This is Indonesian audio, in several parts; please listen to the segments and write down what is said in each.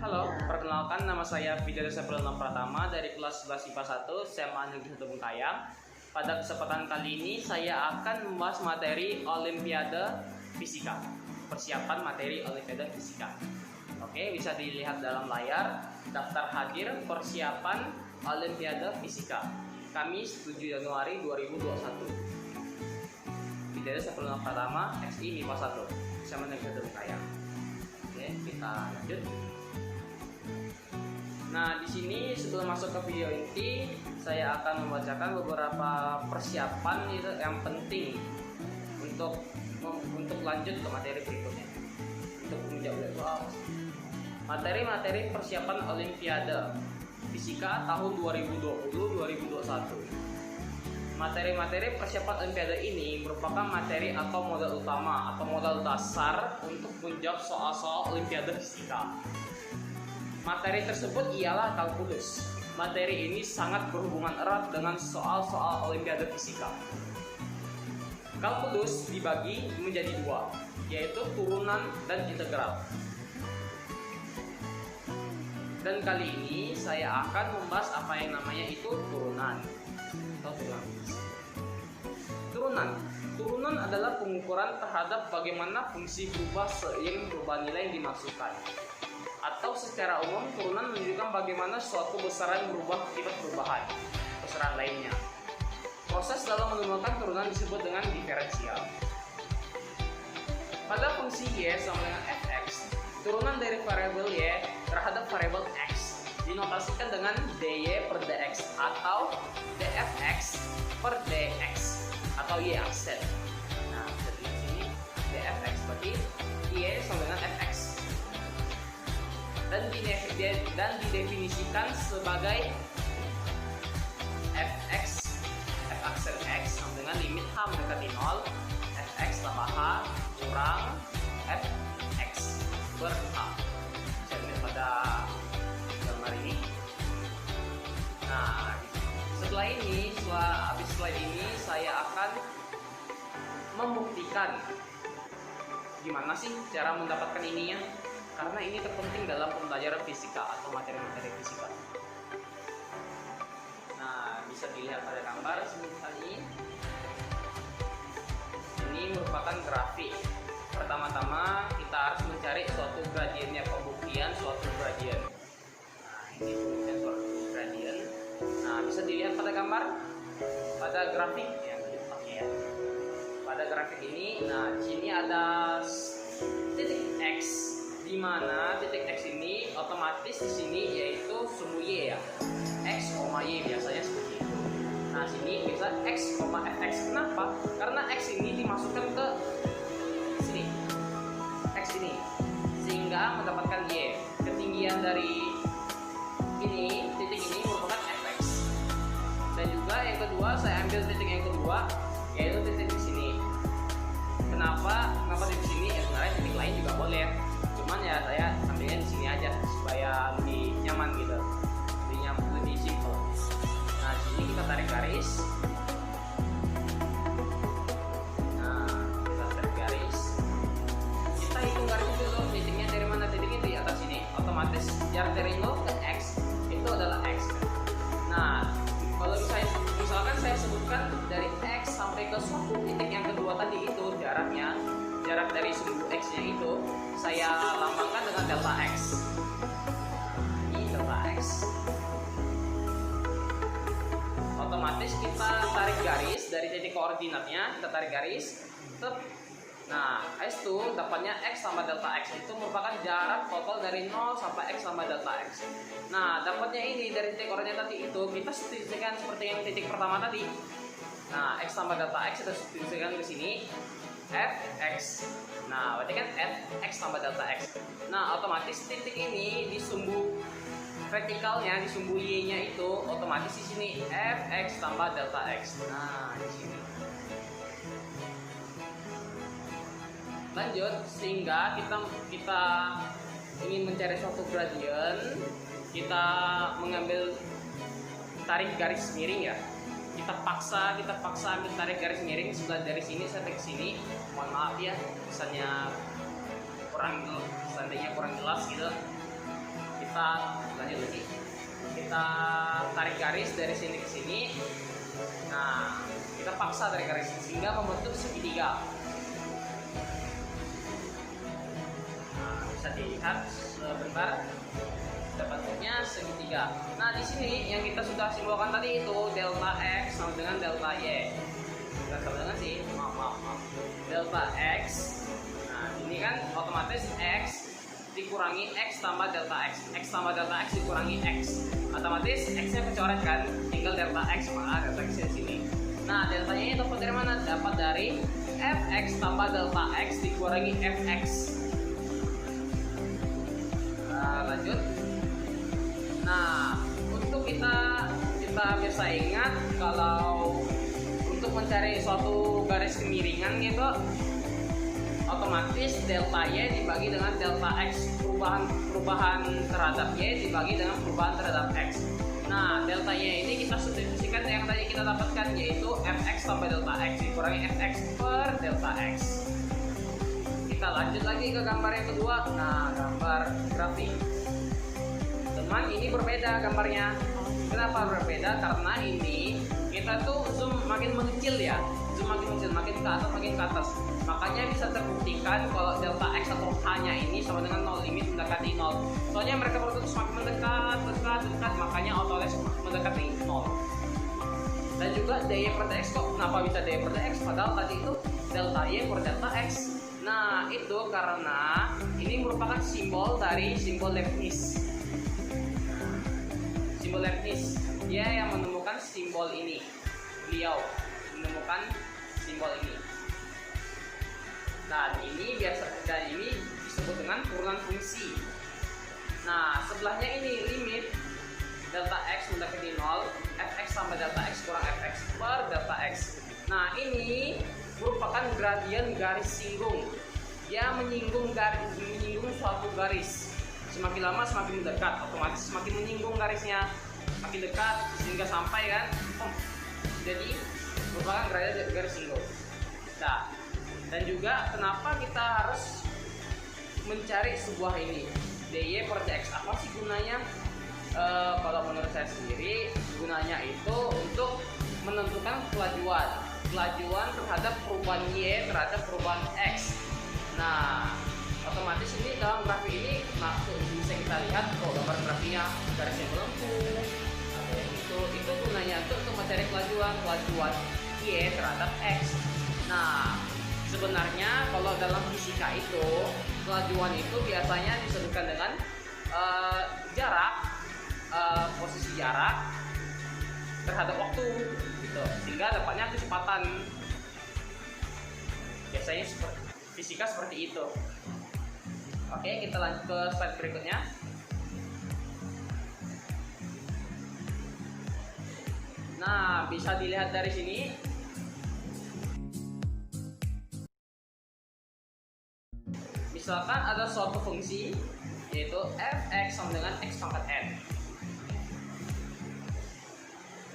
Halo, perkenalkan nama saya Fidel Sepulona Pratama dari kelas 11 IPA 1 SMA Negeri 1 Bengkayang. Pada kesempatan kali ini saya akan membahas materi Olimpiade Fisika. Persiapan materi Olimpiade Fisika. Oke, bisa dilihat dalam layar daftar hadir persiapan Olimpiade Fisika. Kamis 7 Januari 2021. Fidel Sepulona Pratama, SI MIPA 1 SMA Negeri 1 Bengkayang. Oke, kita lanjut. Nah, di sini sebelum masuk ke video inti, saya akan membacakan beberapa persiapan yang penting untuk lanjut ke materi berikutnya. Untuk menjawab materi persiapan Olimpiade Fisika tahun 2020-2021. Materi-materi persiapan Olimpiade ini merupakan materi atau modal utama atau modal dasar untuk menjawab soal-soal Olimpiade Fisika. Materi tersebut ialah kalkulus. Materi ini sangat berhubungan erat dengan soal-soal Olimpiade Fisika. Kalkulus dibagi menjadi dua, yaitu turunan dan integral. Dan kali ini saya akan membahas apa yang namanya itu turunan. Turunan adalah pengukuran terhadap bagaimana fungsi berubah seiring perubahan nilai yang dimaksudkan. Atau secara umum, turunan menunjukkan bagaimana suatu besaran berubah akibat perubahan besaran lainnya. Proses dalam menemukan turunan disebut dengan diferensial. Pada fungsi y sama dengan fx, turunan dari variabel y terhadap variabel x dinotasikan dengan dy per dx atau dfx per dx atau y aksen. Nah, jadi di sini dfx berarti y sama dengan fx. Dan didefinisikan sebagai fx f aksen x sama dengan limit h mendekati 0 fx tambah h kurang fx per h. Saya lihat pada gambar ini. Nah, setelah habis slide ini saya akan membuktikan gimana sih cara mendapatkan ininya. Karena ini terpenting dalam pembelajaran fisika atau materi-materi fisika. Nah, bisa dilihat pada gambar seperti ini. Ini merupakan grafik. Pertama-tama kita harus mencari suatu gradiennya, pembuktian suatu gradien. Nah, ini pembuktian suatu gradien. Nah, bisa dilihat pada gambar, pada grafik yang dipakai ya. Pada grafik ini, nah di sini ada titik x. Di mana titik x ini otomatis di sini yaitu sumbu y ya, x, y biasanya seperti itu. Nah, sini bisa x, fx. Kenapa? Karena x ini dimasukkan ke sini, x ini, sehingga mendapatkan y. Ketinggian dari ini, titik ini merupakan fx. Dan juga yang kedua, saya ambil titik yang kedua, yaitu titik di sini. Kenapa di sini? Ya sebenarnya titik lain juga boleh ya. Cuman ya saya ambilnya di sini aja supaya lebih nyaman gitu, lebih simple. Nah, di sini kita tarik garis. Nah, kita tarik garis. Kita hitung garis dulu, titiknya dari mana? Titiknya di atas sini. Otomatis jarak dari 0 ke x itu adalah x. Nah, kalau misalkan saya sebutkan dari x sampai ke suatu titik yang kedua tadi itu jarak dari sumbu x-nya itu saya lambangkan dengan delta x. Ini delta x. Otomatis kita tarik garis dari titik koordinatnya, kita tarik garis. Nah, x itu dapatnya x tambah delta x itu merupakan jarak total dari 0 sampai x tambah delta x. Nah, dapatnya ini dari titik koordinat tadi itu kita substitusikan seperti yang titik pertama tadi. Nah, x tambah delta x kita substitusikan ke sini fx. Nah, berarti kan fx tambah delta x. Nah, otomatis titik ini di sumbu vertikalnya, di sumbu y-nya itu otomatis di sini fx tambah delta x. Nah, di sini. Lanjut, sehingga kita ingin mencari suatu gradien, kita mengambil tarik garis miring ya. Kita paksa ambil tarik garis miring sebelah dari sini sampai ke sini. Mohon maaf ya, seandainya kurang jelas gitu. kita lanjut lagi. Kita tarik garis dari sini ke sini. Nah, kita paksa tarik garis sehingga membentuk segitiga. Nah, bisa dilihat sebentar bentuknya segitiga. Nah, di sini yang kita sudah simbolkan tadi itu delta x sama dengan delta y. Kita sama dengan sih, maaf. Delta x. Nah, ini kan otomatis x dikurangi x tambah delta x. X tambah delta x dikurangi x. Otomatis x-nya kecoret kan, tinggal delta x, maka delta x di sini. Nah, delta y dapat dari mana? Dapat dari fx tambah delta x dikurangi fx. Nah, lanjut. Nah, untuk kita bisa ingat kalau untuk mencari suatu garis kemiringan gitu, otomatis delta y dibagi dengan delta x, perubahan terhadap y dibagi dengan perubahan terhadap x. Nah, delta y ini kita substitusikan yang tadi kita dapatkan, yaitu fx tambah delta x dikurangi fx per delta x. Kita lanjut lagi ke gambar yang kedua. Nah, gambar grafik. Teman, ini berbeda gambarnya. Kenapa berbeda? Karena ini kita tuh zoom makin mengecil ya, zoom makin mengecil, makin ke atas, makin ke atas. Makanya bisa terbuktikan kalau delta x atau h-nya ini sama dengan 0, limit mendekati 0. Soalnya mereka berdua semakin mendekat, dekat, makanya otomatis mendekati 0. Dan juga dy per dx, kok kenapa bisa dy per dx? Padahal tadi itu delta y per delta x. Nah, itu karena ini merupakan simbol dari simbol Leibniz. Simbol Leibniz, dia yang menemukan simbol ini. Beliau menemukan simbol ini. Dan ini disebut dengan turunan fungsi. Nah, sebelahnya ini limit delta x mendekati 0, fx tambah delta x kurang fx per delta x. Nah, ini merupakan gradien garis singgung. Dia menyinggung suatu garis. Semakin lama semakin mendekat, otomatis semakin menyinggung garisnya, makin dekat sehingga sampai kan. Jadi merupakan gradien garis singgung. Nah, dan juga kenapa kita harus mencari sebuah ini dy per dx, apa sih gunanya? Kalau menurut saya sendiri, gunanya itu untuk menentukan kelajuan terhadap perubahan y terhadap perubahan x. Nah, otomatis ini dalam grafik ini bisa kita lihat gambar grafiknya garisnya melengkung atau itu gunanya untuk mencari kelajuan y terhadap x. Nah, sebenarnya kalau dalam fisika itu kelajuan itu biasanya disebutkan dengan jarak, posisi jarak terhadap waktu gitu, sehingga dapatnya kecepatan. Biasanya fisika seperti itu. Oke, kita lanjut ke slide berikutnya. Nah, bisa dilihat dari sini. Misalkan ada suatu fungsi yaitu fx sama dengan x pangkat n.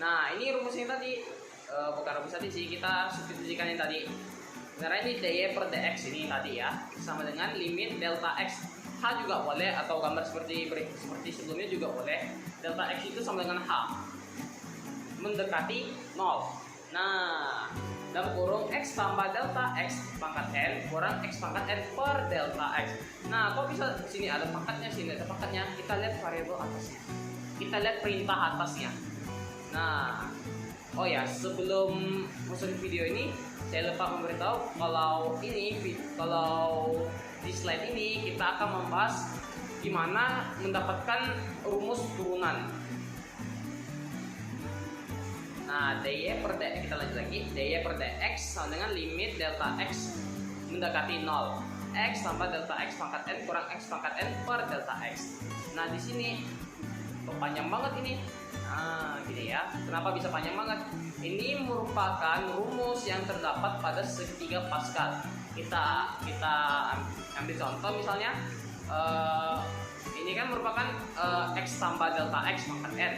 Nah, ini rumusnya tadi, bukan rumus tadi sih, kita substitusikan yang tadi. Karena ini dy per dx ini tadi ya, sama dengan limit delta x. H juga boleh, atau gambar seperti sebelumnya juga boleh. Delta x itu sama dengan h mendekati 0. Nah, dalam kurung x tambah delta x pangkat n kurang x pangkat n per delta x. Nah, kok bisa sini ada pangkatnya, sini ada pangkatnya? Kita lihat variabel atasnya. Kita lihat perintah atasnya. Nah, oh ya, sebelum masuk video ini saya lupa memberitahu kalau di slide ini kita akan membahas gimana mendapatkan rumus turunan. Nah, dy per dx, kita lanjut lagi. Dy per dx sama dengan limit delta x mendekati 0. X tambah delta x pangkat n kurang x pangkat n per delta x. Nah, di sini panjang banget ini. Nah, gini ya. Kenapa bisa panjang banget? Ini merupakan rumus yang terdapat pada segitiga Pascal. Kita ambil contoh misalnya. Ini kan merupakan x tambah delta x pangkat n.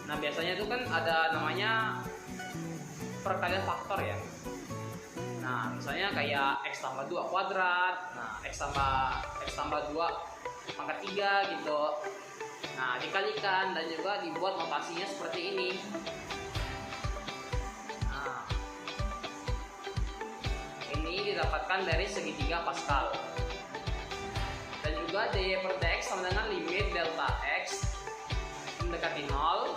Nah, biasanya itu kan ada namanya perkalian faktor ya. Nah, misalnya kayak x tambah 2 kuadrat, nah x tambah 2 pangkat 3 gitu. Nah, dikalikan dan juga dibuat notasinya seperti ini. Nah, ini didapatkan dari segitiga Pascal. Dan juga dy per dx sama dengan limit delta x mendekati 0.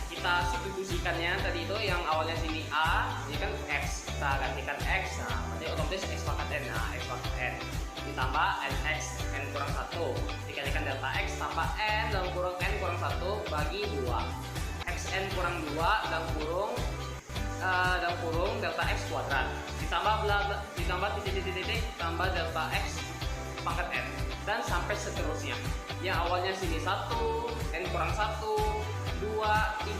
Kita substitusikannya tadi itu yang awalnya sini A, ini kan X, kita gantikan X, nah berarti otomatis X pangkat N, nah X pangkat N ditambah NX, N kurang 1 dikalikan delta X tambah N dalam kurung N kurang 1 bagi 2 XN kurang 2 dalam kurung delta X kuadrat ditambah titik tambah delta X pangkat N dan sampai seterusnya. Yang awalnya sini 1, N kurang 1, 2,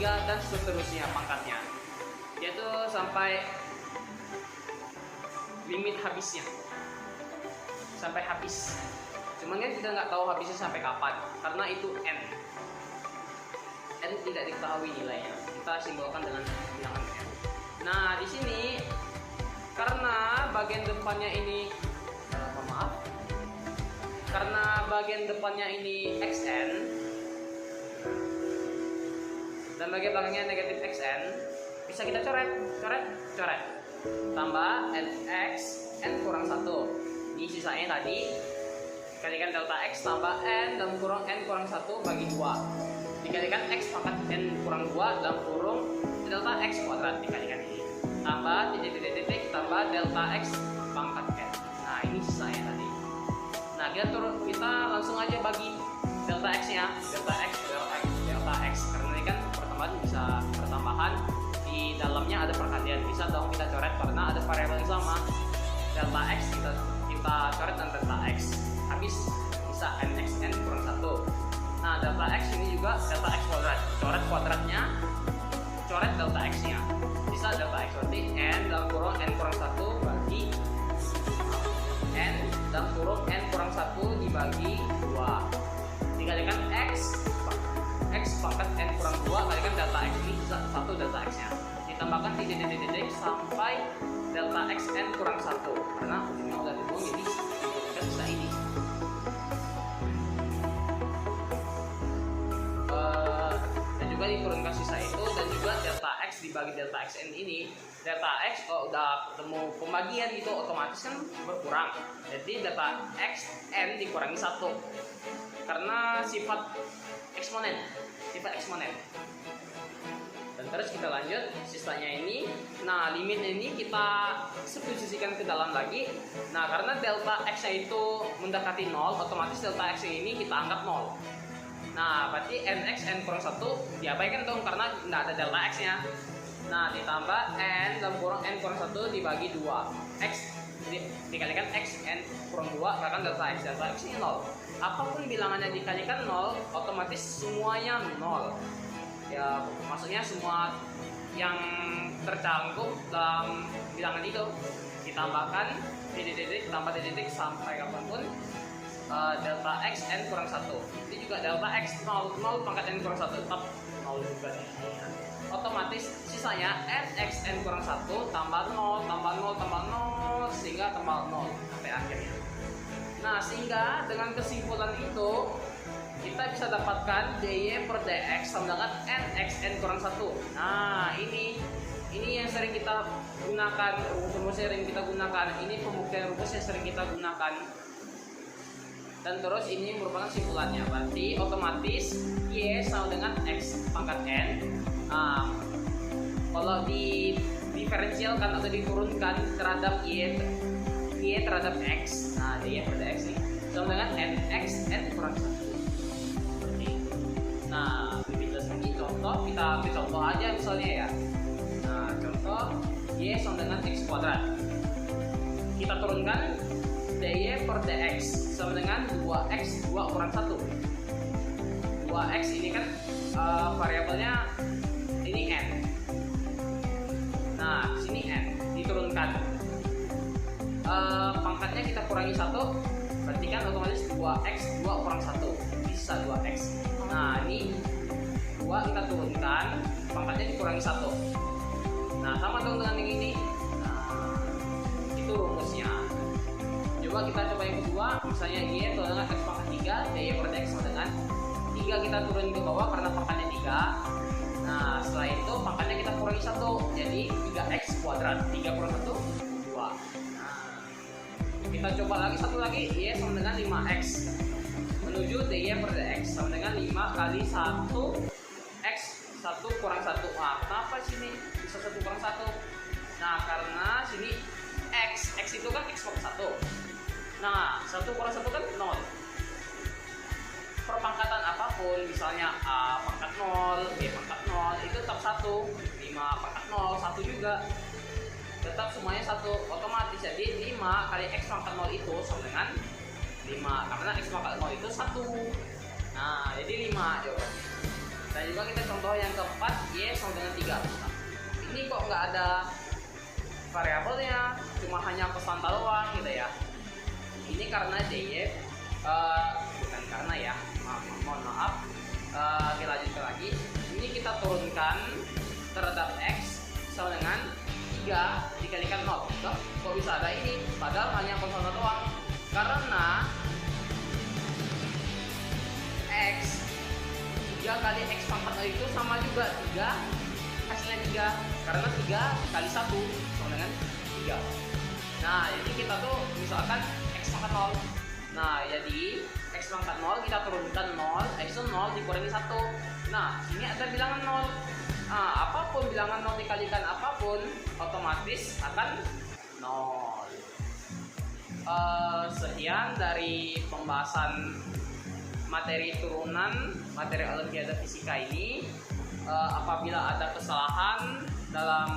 3 dan seterusnya pangkatnya, yaitu sampai limit habisnya, sampai habis. Cuman kan kita nggak tahu habisnya sampai kapan karena itu n tidak diketahui nilainya, kita simbolkan dengan bilangan n. Nah di sini karena bagian depannya ini xn dan bagian belakangnya negatif xn, bisa kita coret tambah nx n kurang 1 ini sisanya tadi dikalikan delta x tambah n dalam kurung n kurang 1 bagi 2 dikalikan x pangkat n kurang 2 dalam kurung delta x kuadrat dikalikan ini tambah titik tambah delta x pangkat n. Nah ini sisanya tadi. Nah kita langsung aja bagi delta x nya, delta x karena ini kan bisa pertambahan di dalamnya ada perhatian, bisa dong kita coret karena ada variabel yang sama. Delta x kita coret dan delta x habis bisa nxn kurang 1. Nah delta x ini juga delta x kuadrat, coret kuadratnya, coret delta x nya, bisa delta x berarti n dalam kurung n kurang 1 bagi n dalam kurung n kurang 1 dibagi 2 dikalikan x pangkat n kurang 2 kalikan delta x ini bisa 1 delta x nya ditambahkan titik sampai delta x n kurang 1 karena ujungnya udah dibuang jadi kita bisa ini. Dan juga diturunkan sisa itu dan juga delta x dibagi delta xn ini, delta x kalau udah ketemu pembagian gitu otomatis kan berkurang, jadi delta xn dikurangi 1 karena sifat eksponen. Dan terus kita lanjut sisanya ini. Nah limitnya ini kita substitusikan ke dalam lagi. Nah karena delta x nya itu mendekati 0, otomatis delta x ini kita anggap 0. Nah berarti nx n kurang 1 diabaikan dong karena tidak ada delta x nya. Nah ditambah n dalam kurung n kurang 1 dibagi 2 x dikalikan x n kurang 2 kalikan delta x ini 0. Apapun bilangannya dikalikan 0 otomatis semuanya 0 ya, maksudnya semua yang tercantum dalam bilangan itu ditambahkan titik tambah titik sampai kapanpun delta x n kurang 1 ini juga delta x 0 pangkat n kurang 1 tetap 0 juga nih. Otomatis sisanya nx n kurang 1 tambah 0 tambah 0 tambah 0 sehingga tambah 0 sampai akhirnya. Nah sehingga dengan kesimpulan itu kita bisa dapatkan dy per dx sama dengan nx n kurang 1. Nah ini yang sering kita gunakan, rumus sering kita gunakan, ini pembuktian rumus yang sering kita gunakan. Dan terus ini merupakan simpulannya, berarti otomatis y sama dengan x pangkat n. Kalau di diferensialkan atau diturunkan terhadap y terhadap x, nah dy per dx ini sama dengan nx n kurang 1. Seperti itu. Nah lebih jelas lagi contoh, kita ambil contoh aja misalnya ya. Nah contoh y sama dengan x kuadrat, kita turunkan dy per dx sama dengan 2x 2 kurang 1. 2x ini kan variabelnya ini n. Nah sini n diturunkan, pangkatnya kita kurangi 1, berarti kan otomatis 2x 2 kurang 1 bisa 2x. Nah ini 2 kita turunkan, pangkatnya dikurangi 1. Nah sama dong dengan yang ini. Nah itu rumusnya. Coba kita coba yang kedua. 2, misalnya Y sama dengan X pangkat 3, DY per DX sama dengan 3, kita turun ke bawah karena pangkatnya 3. Nah setelah itu pangkatnya kita kurangi 1, jadi 3X kuadrat, 3 kurang 1, 2. Nah kita coba lagi satu lagi, Y sama dengan 5X menuju DY per DX sama dengan 5 kali 1X 1 kurang 1. Nah kenapa sini bisa 1 kurang 1? Nah karena sini X itu kan X per 1. Nah 1 kurang 1 kan 0. Perpangkatan apapun, misalnya A pangkat 0, B pangkat 0, itu tetap 1. 5 pangkat 0, 1 juga. Tetap semuanya 1, otomatis. Jadi 5 kali X pangkat 0 itu sama dengan 5, karena X pangkat 0 itu 1. Nah, jadi 5 jawabannya. Dan juga kita contoh yang keempat, Y sama dengan 3. Nah, ini kok nggak ada variabelnya, cuma hanya konstanta doang gitu ya. Ini karena DY, bukan karena ya, mohon maaf. Kita lanjutkan lagi. Ini kita turunkan terhadap X sama dengan 3 dikalikan 0. Kok bisa ada ini? Padahal hanya konstanta doang. Karena X 3 kali X pangkat 0 itu sama juga 3, hasilnya 3. Karena 3 kali 1 sama dengan 3. Nah jadi kita tuh misalkan X pangkat 0. Nah jadi X pangkat 0 kita turunkan 0, X itu 0 dikurangi 1. Nah ini ada bilangan 0. Nah apapun bilangan 0 dikalikan apapun otomatis akan 0. Sekian dari pembahasan materi turunan materi Olimpiade Fisika ini. Apabila ada kesalahan dalam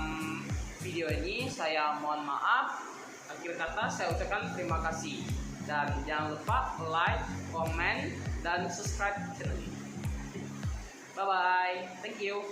video ini, saya mohon maaf. Akhir kata saya ucapkan terima kasih, dan jangan lupa like, comment, dan subscribe channel ini. Bye bye, thank you.